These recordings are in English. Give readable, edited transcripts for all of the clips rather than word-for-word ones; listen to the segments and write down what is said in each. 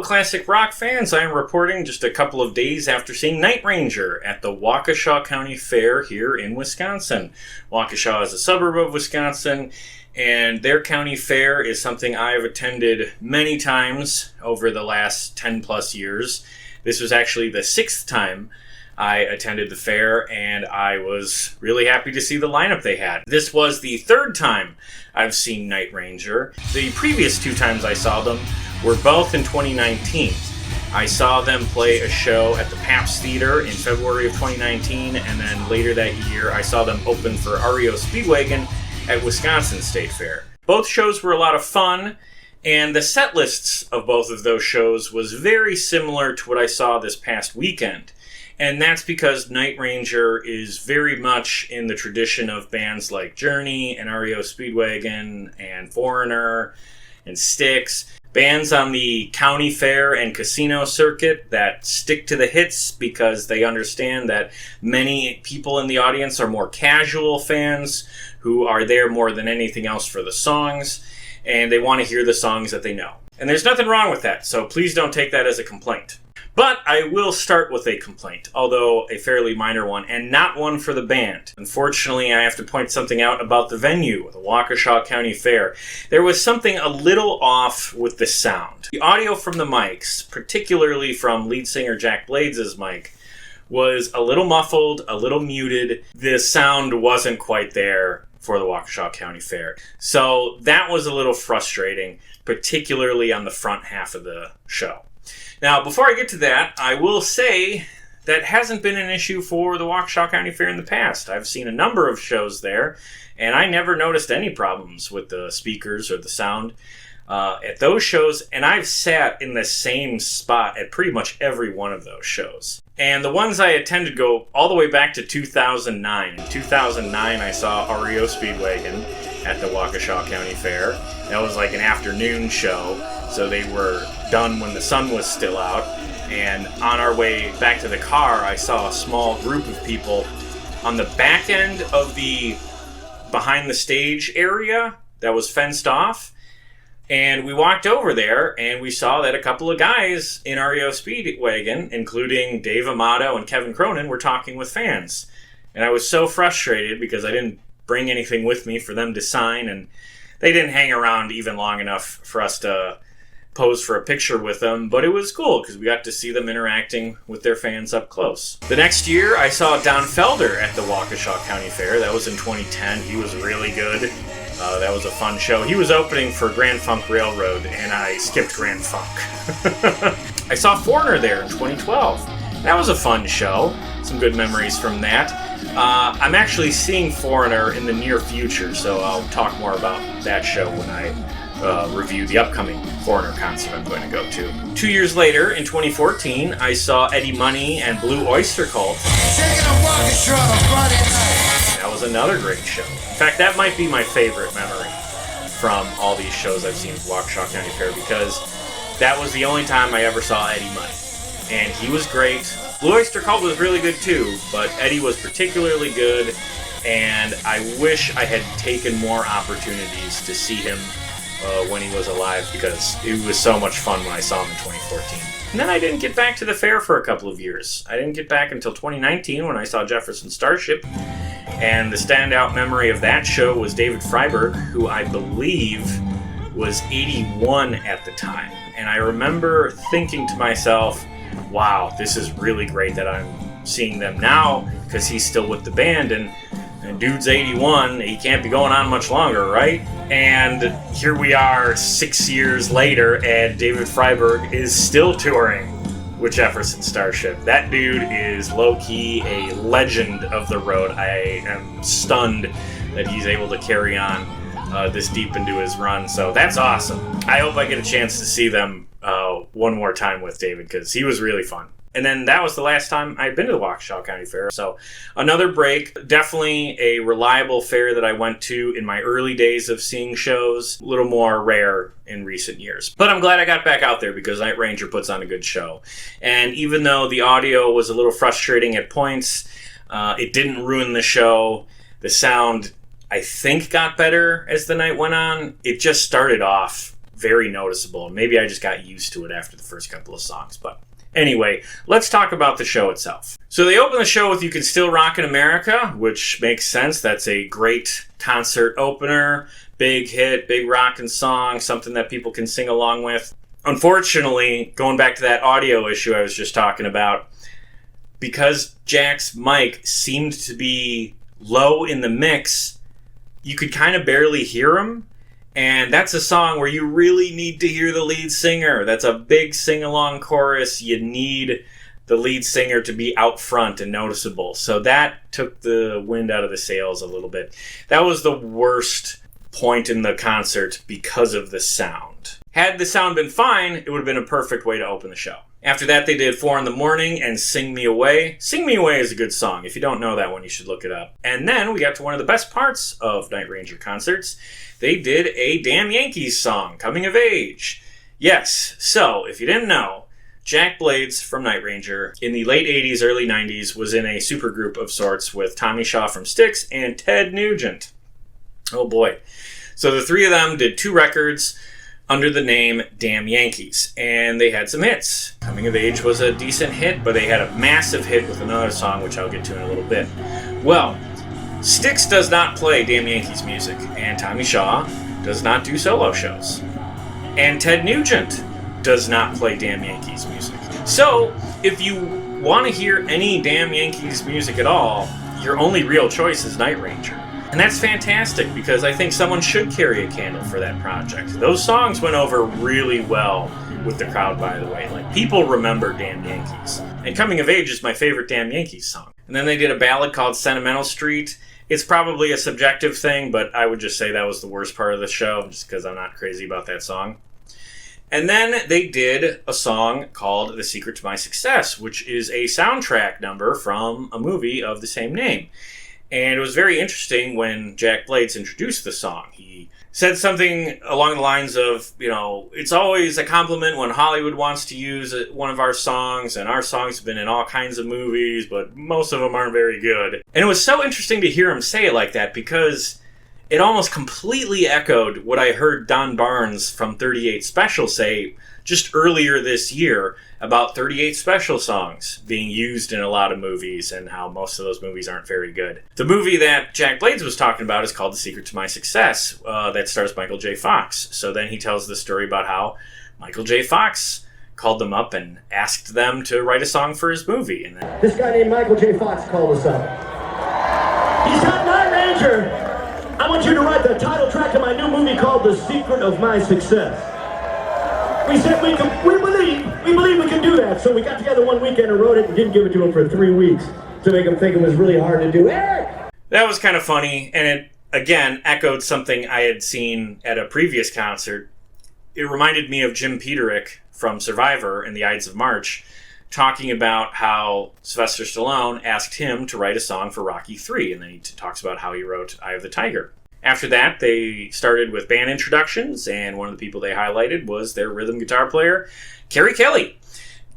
classic rock fans, I am reporting just a couple of days after seeing Night Ranger at the Waukesha County Fair here in Wisconsin. Waukesha is a suburb of Wisconsin, and their county fair is something I've attended many times over the last 10 plus years. This was actually the 6th time I attended the fair, and I was really happy to see the lineup they had. This was the 3rd time I've seen Night Ranger. The previous 2 times I saw them were both in 2019. I saw them play a show at the Pabst Theater in February of 2019, and then later that year I saw them open for REO Speedwagon at Wisconsin State Fair. Both shows were a lot of fun, and the set lists of both of those shows was very similar to what I saw this past weekend. And that's because Night Ranger is very much in the tradition of bands like Journey and REO Speedwagon and Foreigner and Styx. Bands on the county fair and casino circuit that stick to the hits because they understand that many people in the audience are more casual fans who are there more than anything else for the songs, and they want to hear the songs that they know. And there's nothing wrong with that, so please don't take that as a complaint. But I will start with a complaint, although a fairly minor one, and not one for the band. Unfortunately, I have to point something out about the venue, the Waukesha County Fair. There was something a little off with the sound. The audio from the mics, particularly from lead singer Jack Blades' mic, was a little muffled, a little muted. The sound wasn't quite there for the Waukesha County Fair. So that was a little frustrating, particularly on the front half of the show. Now, before I get to that, I will say that hasn't been an issue for the Waukesha County Fair in the past. I've seen a number of shows there, and I never noticed any problems with the speakers or the sound at those shows, and I've sat in the same spot at pretty much every one of those shows. And the ones I attended go all the way back to 2009. In 2009, I saw REO Speedwagon at the Waukesha County Fair. That was like an afternoon show, so they were done when the sun was still out. And on our way back to the car, I saw a small group of people on the back end of the behind the stage area that was fenced off. And we walked over there, and we saw that a couple of guys in REO Speedwagon, including Dave Amato and Kevin Cronin, were talking with fans. And I was so frustrated because I didn't bring anything with me for them to sign, and they didn't hang around even long enough for us to pose for a picture with them, but it was cool because we got to see them interacting with their fans up close. The next year, I saw Don Felder at the Waukesha County Fair. That was in 2010. He was really good. That was a fun show. He was opening for Grand Funk Railroad, and I skipped Grand Funk. I saw Foreigner there in 2012. That was a fun show. Some good memories from that. I'm actually seeing Foreigner in the near future, so I'll talk more about that show when I review the upcoming Foreigner concert I'm going to go to. 2 years later, in 2014, I saw Eddie Money and Blue Oyster Cult. That was another great show. In fact, that might be my favorite memory from all these shows I've seen at Waukesha County Fair, because that was the only time I ever saw Eddie Money. And he was great. Blue Oyster Cult was really good too, but Eddie was particularly good, and I wish I had taken more opportunities to see him when he was alive, because it was so much fun when I saw him in 2014. And then I didn't get back to the fair for a couple of years. I didn't get back until 2019 when I saw Jefferson Starship, and the standout memory of that show was David Freiberg, who I believe was 81 at the time. And I remember thinking to myself, wow, this is really great that I'm seeing them now, because he's still with the band, and dude's 81, he can't be going on much longer, right? And here we are 6 years later, and David Freiberg is still touring with Jefferson Starship. That dude is low-key a legend of the road. I am stunned that he's able to carry on this deep into his run, so that's awesome. I hope I get a chance to see them one more time with David, because he was really fun. And then that was the last time I'd been to the Waukesha County Fair. So another break, definitely a reliable fair that I went to in my early days of seeing shows. A little more rare in recent years. But I'm glad I got back out there, because Night Ranger puts on a good show. And even though the audio was a little frustrating at points, it didn't ruin the show. The sound, I think, got better as the night went on. It just started off very noticeable. Maybe I just got used to it after the first couple of songs. But anyway, let's talk about the show itself. So they open the show with You Can Still Rock in America, which makes sense. That's a great concert opener. Big hit, big rockin' song, something that people can sing along with. Unfortunately, going back to that audio issue I was just talking about, because Jack's mic seemed to be low in the mix, you could kind of barely hear him. And that's a song where you really need to hear the lead singer. That's a big sing-along chorus. You need the lead singer to be out front and noticeable. So that took the wind out of the sails a little bit. That was the worst point in the concert because of the sound. Had the sound been fine, it would have been a perfect way to open the show. After that, they did 4 in the Morning and Sing Me Away. Sing Me Away is a good song. If you don't know that one, you should look it up. And then we got to one of the best parts of Night Ranger concerts. They did a Damn Yankees song, Coming of Age. Yes, so if you didn't know, Jack Blades from Night Ranger in the late 80s, early 90s was in a supergroup of sorts with Tommy Shaw from Styx and Ted Nugent. Oh boy. So the three of them did 2 records under the name Damn Yankees, and they had some hits. Coming of Age was a decent hit, but they had a massive hit with another song, which I'll get to in a little bit. Well, Styx does not play Damn Yankees music, and Tommy Shaw does not do solo shows. And Ted Nugent does not play Damn Yankees music. So, if you want to hear any Damn Yankees music at all, your only real choice is Night Ranger. And that's fantastic, because I think someone should carry a candle for that project. Those songs went over really well with the crowd, by the way. Like, people remember Damn Yankees. And Coming of Age is my favorite Damn Yankees song. And then they did a ballad called Sentimental Street. It's probably a subjective thing, but I would just say that was the worst part of the show, just because I'm not crazy about that song. And then they did a song called The Secret to My Success, which is a soundtrack number from a movie of the same name. And it was very interesting when Jack Blades introduced the song. He said something along the lines of, it's always a compliment when Hollywood wants to use one of our songs, and our songs have been in all kinds of movies, but most of them aren't very good. And it was so interesting to hear him say it like that, because it almost completely echoed what I heard Don Barnes from 38 Special say just earlier this year about 38 Special songs being used in a lot of movies and how most of those movies aren't very good. The movie that Jack Blades was talking about is called The Secret to My Success, that stars Michael J. Fox. So then he tells the story about how Michael J. Fox called them up and asked them to write a song for his movie. And then this guy named Michael J. Fox called us up. He said, Night Ranger, I want you to write the title track to my new movie called The Secret of My Success. We said we believe we can do that. So we got together one weekend and wrote it and didn't give it to him for 3 weeks to make him think it was really hard to do. Hey! That was kind of funny, and it, again, echoed something I had seen at a previous concert. It reminded me of Jim Peterick from Survivor in the Ides of March, talking about how Sylvester Stallone asked him to write a song for Rocky III, and then he talks about how he wrote Eye of the Tiger. After that, they started with band introductions, and one of the people they highlighted was their rhythm guitar player, Kerry Kelly.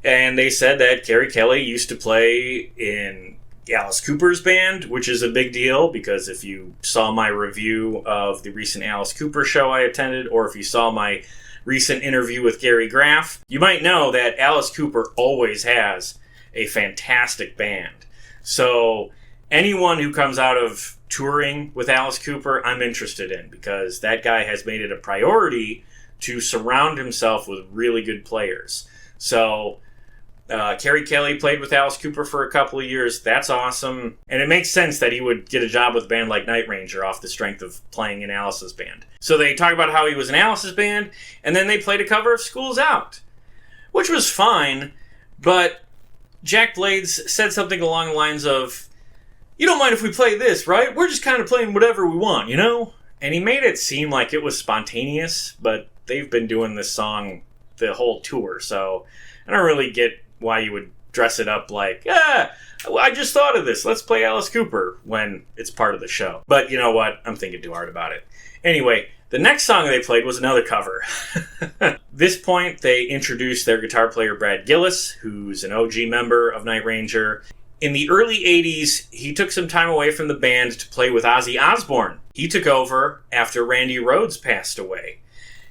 And they said that Kerry Kelly used to play in Alice Cooper's band, which is a big deal, because if you saw my review of the recent Alice Cooper show I attended, or if you saw my recent interview with Gary Graff, you might know that Alice Cooper always has a fantastic band. So anyone who comes out of touring with Alice Cooper, I'm interested in, because that guy has made it a priority to surround himself with really good players. So Kerry Kelly played with Alice Cooper for a couple of years. That's awesome. And it makes sense that he would get a job with a band like Night Ranger off the strength of playing in Alice's band. So they talk about how he was in Alice's band, and then they played a cover of School's Out, which was fine, but Jack Blades said something along the lines of, you don't mind if we play this, right? We're just kind of playing whatever we want, And he made it seem like it was spontaneous, but they've been doing this song the whole tour, so I don't really get why you would dress it up like, I just thought of this, let's play Alice Cooper, when it's part of the show. But you know what? I'm thinking too hard about it. Anyway, the next song they played was another cover. This point, they introduced their guitar player, Brad Gillis, who's an OG member of Night Ranger. In the early 80s, he took some time away from the band to play with Ozzy Osbourne. He took over after Randy Rhoads passed away.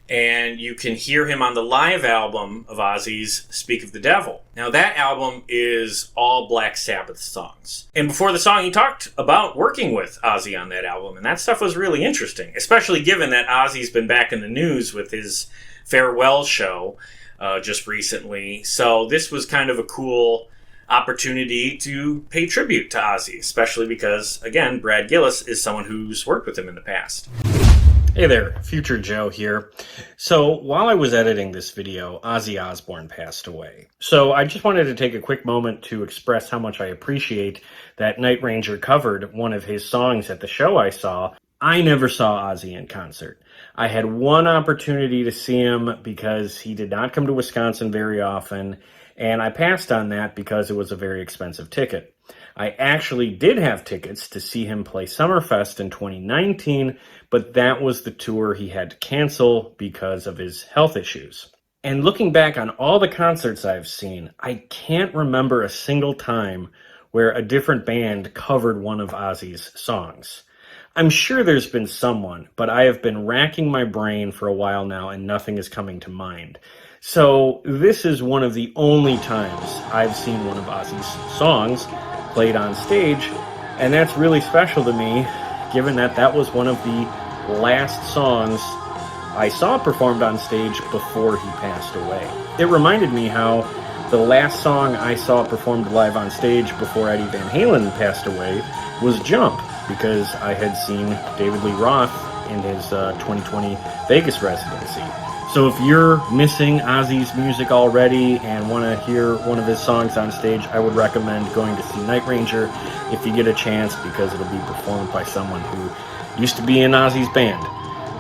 And you can hear him on the live album of Ozzy's Speak of the Devil. Now that album is all Black Sabbath songs. And before the song, he talked about working with Ozzy on that album, and that stuff was really interesting, especially given that Ozzy's been back in the news with his farewell show just recently. So this was kind of a cool opportunity to pay tribute to Ozzy, especially because, again, Brad Gillis is someone who's worked with him in the past. Hey there, Future Joe here. So while I was editing this video, Ozzy Osbourne passed away. So I just wanted to take a quick moment to express how much I appreciate that Night Ranger covered one of his songs at the show I saw. I never saw Ozzy in concert. I had one opportunity to see him because he did not come to Wisconsin very often, and I passed on that because it was a very expensive ticket. I actually did have tickets to see him play Summerfest in 2019, but that was the tour he had to cancel because of his health issues. And looking back on all the concerts I've seen, I can't remember a single time where a different band covered one of Ozzy's songs. I'm sure there's been someone, but I have been racking my brain for a while now and nothing is coming to mind. So this is one of the only times I've seen one of Ozzy's songs played on stage, and that's really special to me, given that that was one of the last songs I saw performed on stage before he passed away. It reminded me how the last song I saw performed live on stage before Eddie Van Halen passed away was Jump, because I had seen David Lee Roth in his 2020 Vegas residency. So if you're missing Ozzy's music already and want to hear one of his songs on stage, I would recommend going to see Night Ranger if you get a chance, because it'll be performed by someone who used to be in Ozzy's band,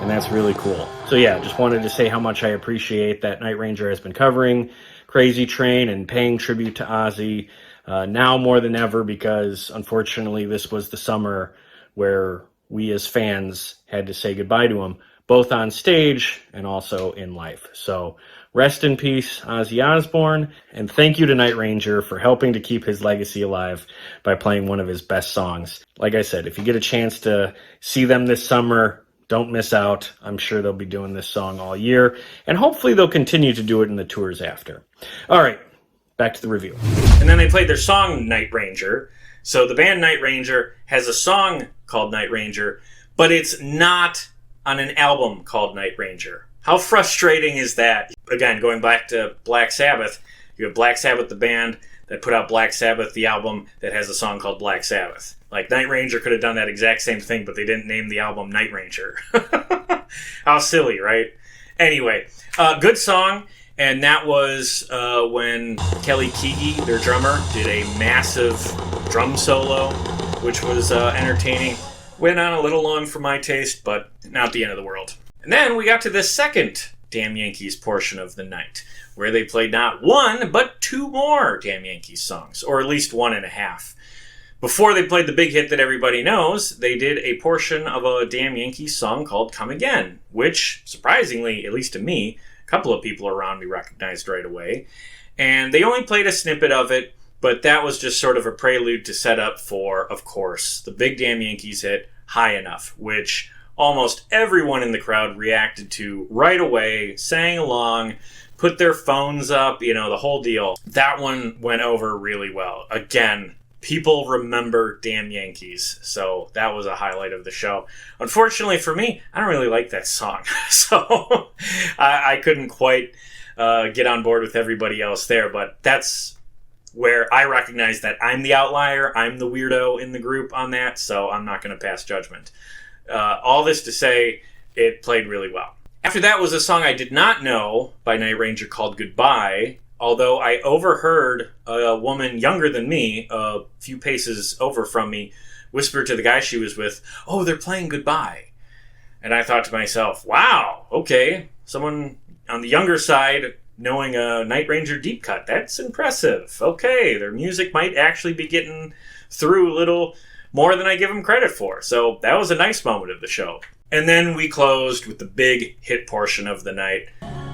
and that's really cool. So yeah, just wanted to say how much I appreciate that Night Ranger has been covering Crazy Train and paying tribute to Ozzy now more than ever, because unfortunately this was the summer where we as fans had to say goodbye to him, both on stage and also in life. So rest in peace, Ozzy Osbourne, and thank you to Night Ranger for helping to keep his legacy alive by playing one of his best songs. Like I said, if you get a chance to see them this summer, don't miss out. I'm sure they'll be doing this song all year, and hopefully they'll continue to do it in the tours after. All right, back to the review. And then they played their song, Night Ranger. So the band Night Ranger has a song called Night Ranger, but it's not on an album called Night Ranger. How frustrating is that? Again, going back to Black Sabbath, you have Black Sabbath, the band, that put out Black Sabbath, the album, that has a song called Black Sabbath. Like, Night Ranger could have done that exact same thing, but they didn't name the album Night Ranger. How silly, right? Anyway, good song, and that was when Kelly Keagy, their drummer, did a massive drum solo, which was entertaining. Went on a little long for my taste, but not the end of the world. And then we got to the second Damn Yankees portion of the night, where they played not one, but two more Damn Yankees songs, or at least one and a half. Before they played the big hit that everybody knows, they did a portion of a Damn Yankees song called Come Again, which, surprisingly, at least to me, a couple of people around me recognized right away. And they only played a snippet of it, but that was just sort of a prelude to set up for, of course, the big Damn Yankees hit, High Enough, which almost everyone in the crowd reacted to right away, sang along, put their phones up, the whole deal. That one went over really well. Again, people remember Damn Yankees, so that was a highlight of the show. Unfortunately for me, I don't really like that song, so I couldn't quite get on board with everybody else there, but that's where I recognize that I'm the outlier, I'm the weirdo in the group on that, so I'm not going to pass judgment. All this to say, it played really well. After that was a song I did not know by Night Ranger called Goodbye, although I overheard a woman younger than me, a few paces over from me, whisper to the guy she was with, "Oh, they're playing Goodbye." And I thought to myself, wow, okay, someone on the younger side knowing a Night Ranger deep cut, that's impressive. Okay, their music might actually be getting through a little more than I give them credit for. So that was a nice moment of the show. And then we closed with the big hit portion of the night,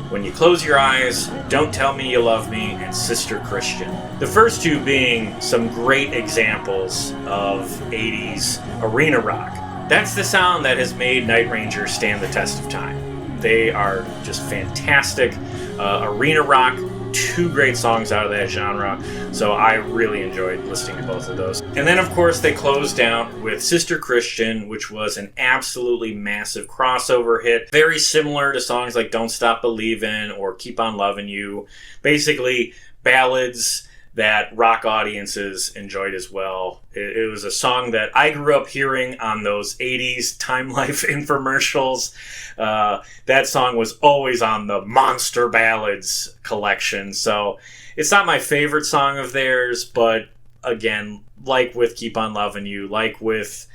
When You Close Your Eyes, Don't Tell Me You Love Me, and Sister Christian. The first two being some great examples of 80s arena rock. That's the sound that has made Night Ranger stand the test of time. They are just fantastic. Arena rock, two great songs out of that genre, so I really enjoyed listening to both of those. And then, of course, they closed out with Sister Christian, which was an absolutely massive crossover hit, very similar to songs like Don't Stop Believin' or Keep on Lovin' You. Basically, ballads that rock audiences enjoyed as well. It was a song that I grew up hearing on those 80s Time Life infomercials. That song was always on the Monster Ballads collection. So it's not my favorite song of theirs, but again, like with Keep on Lovin' You, like with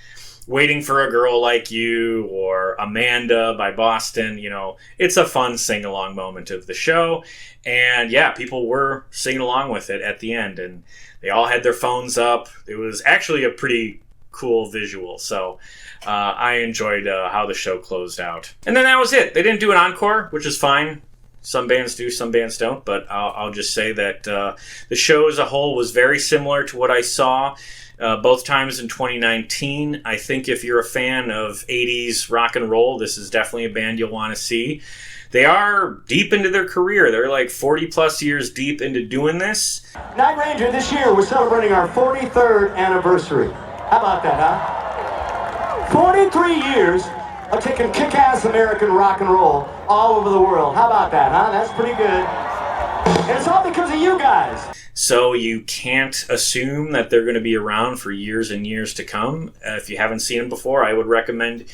Waiting for a Girl Like You or Amanda by Boston, it's a fun sing-along moment of the show. And yeah, people were singing along with it at the end, and they all had their phones up. It was actually a pretty cool visual, so I enjoyed how the show closed out. And then that was it. They didn't do an encore, which is fine. Some bands do, some bands don't, but I'll just say that the show as a whole was very similar to what I saw both times in 2019. I think if you're a fan of 80s rock and roll, this is definitely a band you'll want to see. They are deep into their career. They're like 40 plus years deep into doing this. Night Ranger, this year we're celebrating our 43rd anniversary. How about that, huh? 43 years of taking kick-ass American rock and roll all over the world. How about that, huh? That's pretty good. And it's all because of you guys. So you can't assume that they're going to be around for years and years to come. If you haven't seen them before, I would recommend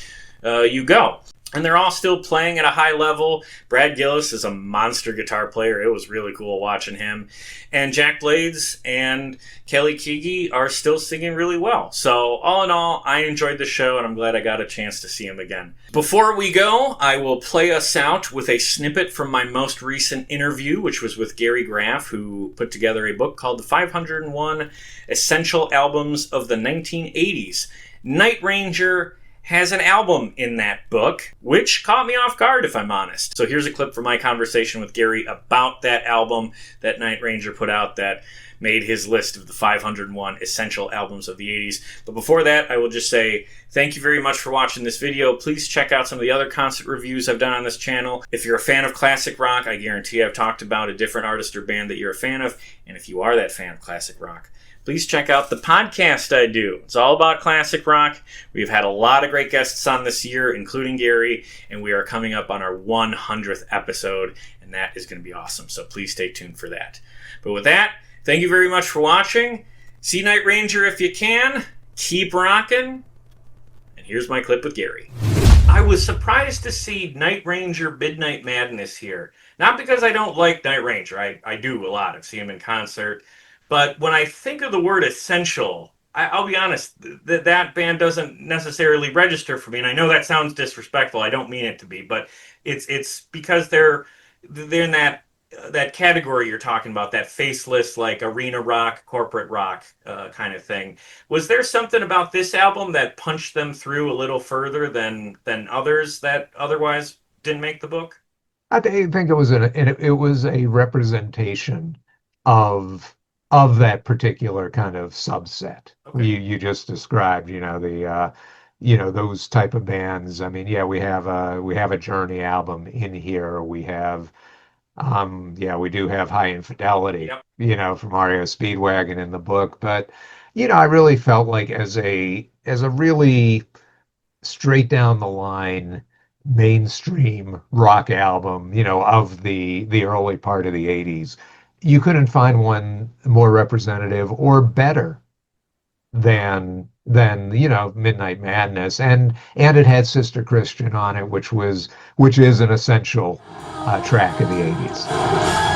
you go. And they're all still playing at a high level. Brad Gillis is a monster guitar player. It was really cool watching him. And Jack Blades and Kelly Keagy are still singing really well. So all in all, I enjoyed the show, and I'm glad I got a chance to see him again. Before we go, I will play us out with a snippet from my most recent interview, which was with Gary Graff, who put together a book called The 501 Essential Albums of the 1980s. Night Ranger has an album in that book, which caught me off guard, if I'm honest. So here's a clip from my conversation with Gary about that album that Night Ranger put out that made his list of the 501 essential albums of the 80s. But before that, I will just say thank you very much for watching this video. Please check out some of the other concert reviews I've done on this channel. If you're a fan of classic rock, I guarantee I've talked about a different artist or band that you're a fan of. And if you are that fan of classic rock, please check out the podcast I do. It's all about classic rock. We've had a lot of great guests on this year, including Gary, and we are coming up on our 100th episode, and that is going to be awesome. So please stay tuned for that. But with that, thank you very much for watching. See Night Ranger if you can. Keep rocking. And here's my clip with Gary. I was surprised to see Night Ranger Midnight Madness here. Not because I don't like Night Ranger. I do a lot. I've seen him in concert. But when I think of the word essential, I'll be honest, that band doesn't necessarily register for me. And I know that sounds disrespectful. I don't mean it to be, but it's because they're in that category you're talking about, that faceless, like arena rock, corporate rock kind of thing. Was there something about this album that punched them through a little further than others that otherwise didn't make the book? I think it was a representation of that particular kind of subset. Okay. You just described, those type of bands. I mean, yeah, we have a Journey album in here. We have, we do have High Infidelity, yep, from REO Speedwagon in the book. But, I really felt like as a really straight down the line mainstream rock album, of the early part of the 80s. You couldn't find one more representative or better than Midnight Madness, and it had Sister Christian on it, which is an essential track of the 80s.